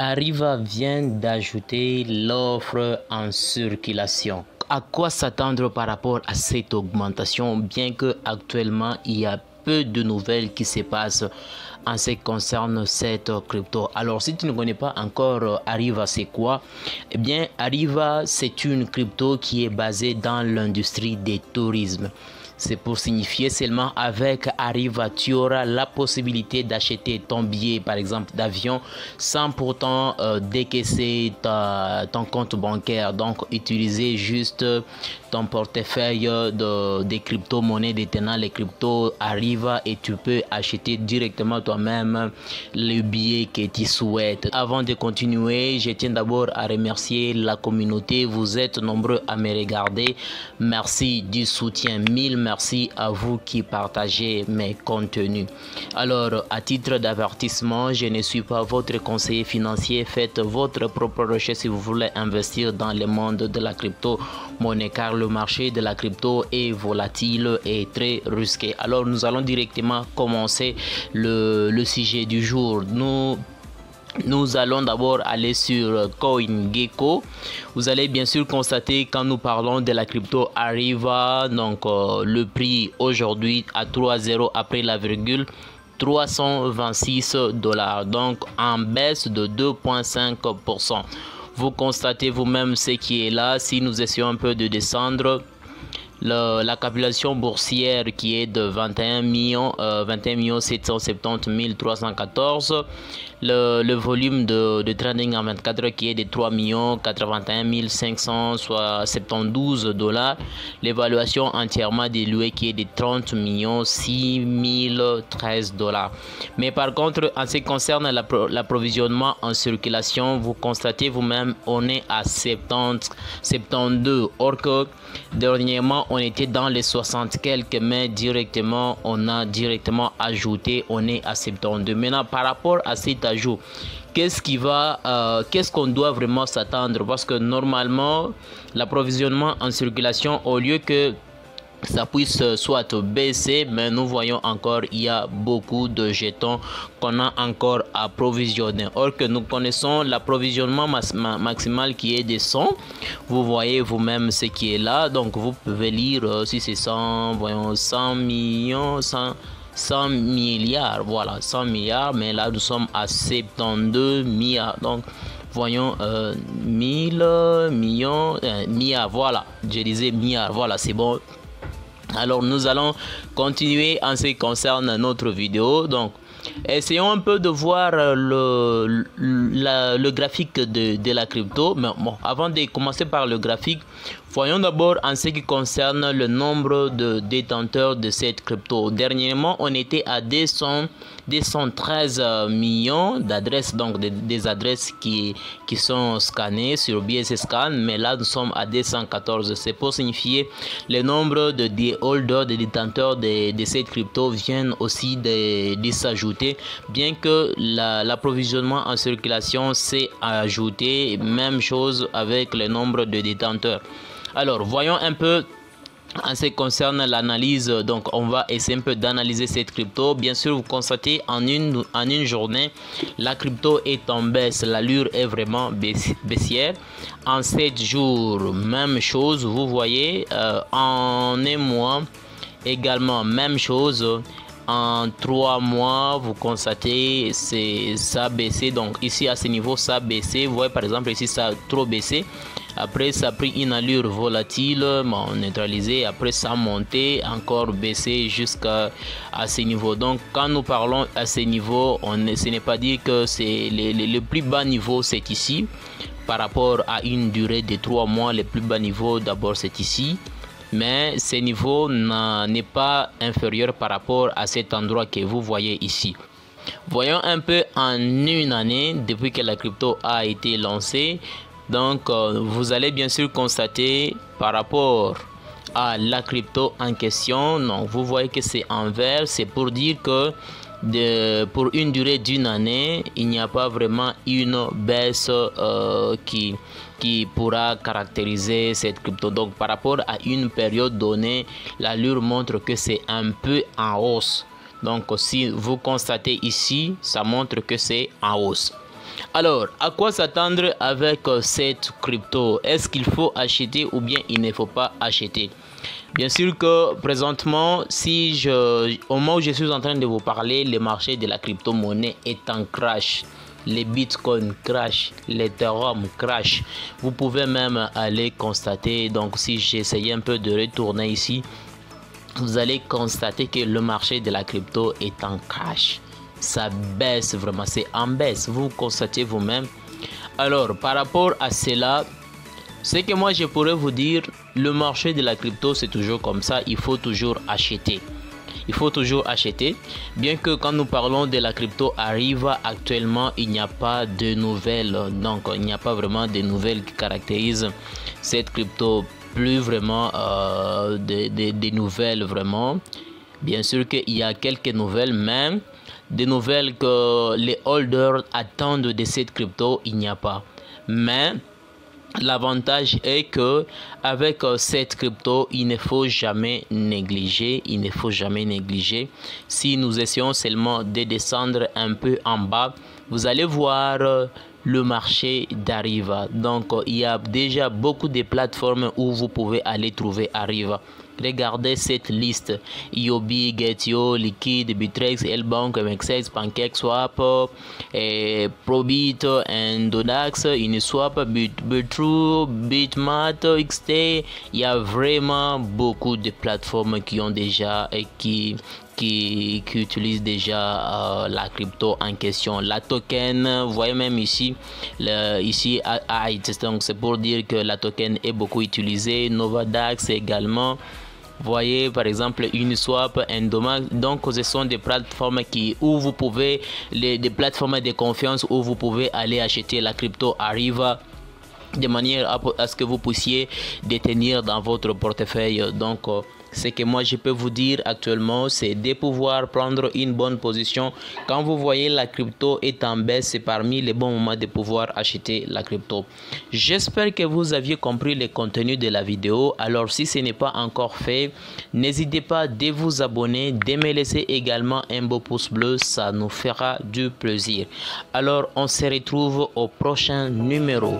Arriva vient d'ajouter l'offre en circulation. À quoi s'attendre par rapport à cette augmentation, bien que actuellement il y a peu de nouvelles qui se passent en ce qui concerne cette crypto. Alors si tu ne connais pas encore Arriva c'est quoi? Eh bien Arriva c'est une crypto qui est basée dans l'industrie du tourisme. C'est pour signifier seulement avec Arriva, tu auras la possibilité d'acheter ton billet, par exemple, d'avion, sans pourtant décaisser ton compte bancaire. Donc, utiliser juste ton portefeuille des crypto-monnaies détenant les cryptos Arriva et tu peux acheter directement toi-même le billet que tu souhaites. Avant de continuer, je tiens d'abord à remercier la communauté. Vous êtes nombreux à me regarder. Merci du soutien. Merci à vous qui partagez mes contenus. Alors, à titre d'avertissement, je ne suis pas votre conseiller financier. Faites votre propre recherche si vous voulez investir dans le monde de la crypto-monnaie, car le marché de la crypto est volatile et très risqué. Alors, nous allons directement commencer le sujet du jour. Nous allons d'abord aller sur CoinGecko. Vous allez bien sûr constater quand nous parlons de la crypto Arriva, donc le prix aujourd'hui à 3,0 après la virgule, 326 $, donc en baisse de 2,5%. Vous constatez vous-même ce qui est là. Si nous essayons un peu de descendre, la capitalisation boursière qui est de 21 770 314, le volume de trading en 24 heures qui est de 3 81 572 $, l'évaluation entièrement délouée qui est de 30 6 013 $. Mais par contre, en ce qui concerne l'approvisionnement en circulation, vous constatez vous-même, on est à 72, or que dernièrement on était dans les 60 quelques, mais directement on a directement ajouté, on est à 72. Maintenant par rapport à cet ajout, qu'est-ce qu'on doit vraiment s'attendre? Parce que normalement l'approvisionnement en circulation, au lieu que ça puisse soit baisser, mais nous voyons encore il y a beaucoup de jetons qu'on a encore approvisionné, or que nous connaissons l'approvisionnement maximal qui est de 100. Vous voyez vous-même ce qui est là, donc vous pouvez lire si c'est 100, voyons 100 millions, 100 milliards, voilà 100 milliards, mais là nous sommes à 72 milliards, donc voyons 1000 millions, milliards, voilà, je disais milliards, voilà, c'est bon. Alors nous allons continuer en ce qui concerne notre vidéo. Donc essayons un peu de voir le graphique de la crypto. Mais bon, avant de commencer par le graphique, voyons d'abord en ce qui concerne le nombre de détenteurs de cette crypto. Dernièrement, on était à 213 millions d'adresses, donc des adresses qui sont scannées sur BSScan, mais là nous sommes à 214. C'est pour signifier le nombre de holders, de détenteurs de cette crypto viennent aussi de s'ajouter, bien que l'approvisionnement en circulation s'est ajouté. Même chose avec le nombre de détenteurs. Alors voyons un peu en ce qui concerne l'analyse. Donc on va essayer un peu d'analyser cette crypto. Bien sûr, vous constatez en une journée la crypto est en baisse, l'allure est vraiment baissière. En 7 jours, même chose, vous voyez. En un mois également même chose. En 3 mois, vous constatez ça a baissé. Donc ici à ce niveau ça a baissé. Vous voyez par exemple ici ça a trop baissé. Après ça a pris une allure volatile, neutralisé. Après ça a monté, encore baissé jusqu'à ce niveau. Donc quand nous parlons à ce niveau, ce n'est pas dire que c'est le plus bas niveau, c'est ici. Par rapport à une durée de 3 mois, le plus bas niveau d'abord c'est ici. Mais ce niveau n'est pas inférieur par rapport à cet endroit que vous voyez ici. Voyons un peu en une année depuis que la crypto a été lancée. Donc vous allez bien sûr constater par rapport à la crypto en question, donc vous voyez que c'est en vert. C'est pour dire que pour une durée d'une année, il n'y a pas vraiment une baisse qui pourra caractériser cette crypto. Donc par rapport à une période donnée, l'allure montre que c'est un peu en hausse. Donc si vous constatez ici, ça montre que c'est en hausse. Alors, à quoi s'attendre avec cette crypto? Est-ce qu'il faut acheter ou bien il ne faut pas acheter? Bien sûr que présentement, au moment où je suis en train de vous parler, le marché de la crypto-monnaie est en crash. Les bitcoins crash, l'Ethereum crash. Vous pouvez même aller constater, donc si j'essayais un peu de retourner ici, vous allez constater que le marché de la crypto est en crash. Ça baisse vraiment, c'est en baisse. Vous constatez vous-même. Alors, par rapport à cela, ce que moi je pourrais vous dire, le marché de la crypto, c'est toujours comme ça. Il faut toujours acheter. Il faut toujours acheter. Bien que quand nous parlons de la crypto Arriva, actuellement, il n'y a pas de nouvelles. Donc, il n'y a pas vraiment de nouvelles qui caractérisent cette crypto. Plus vraiment des nouvelles vraiment. Bien sûr qu'il y a quelques nouvelles, mais des nouvelles que les holders attendent de cette crypto, il n'y a pas. Mais l'avantage est que avec cette crypto, il ne faut jamais négliger. Il ne faut jamais négliger. Si nous essayons seulement de descendre un peu en bas, vous allez voir le marché d'Arriva. Donc, il y a déjà beaucoup de plateformes où vous pouvez aller trouver Arriva. Regardez cette liste: Iobi, Getio, Liquid, Bittrex, Lbank, MXX, PancakeSwap, Probit, Endodax, Uniswap, Bitrue, Bitmat, XT. Il y a vraiment beaucoup de plateformes qui ont déjà qui utilisent déjà la crypto en question. La token, vous voyez même ici, donc c'est pour dire que la token est beaucoup utilisée. Novadax également. Vous voyez par exemple Uniswap, Endomax. Donc ce sont des plateformes où vous pouvez, des plateformes de confiance où vous pouvez aller acheter la crypto Arriva de manière à ce que vous puissiez détenir dans votre portefeuille. Donc ce que moi je peux vous dire actuellement, c'est de pouvoir prendre une bonne position. Quand vous voyez la crypto est en baisse, c'est parmi les bons moments de pouvoir acheter la crypto. J'espère que vous aviez compris le contenu de la vidéo. Alors si ce n'est pas encore fait, n'hésitez pas de vous abonner, de me laisser également un beau pouce bleu, ça nous fera du plaisir. Alors on se retrouve au prochain numéro.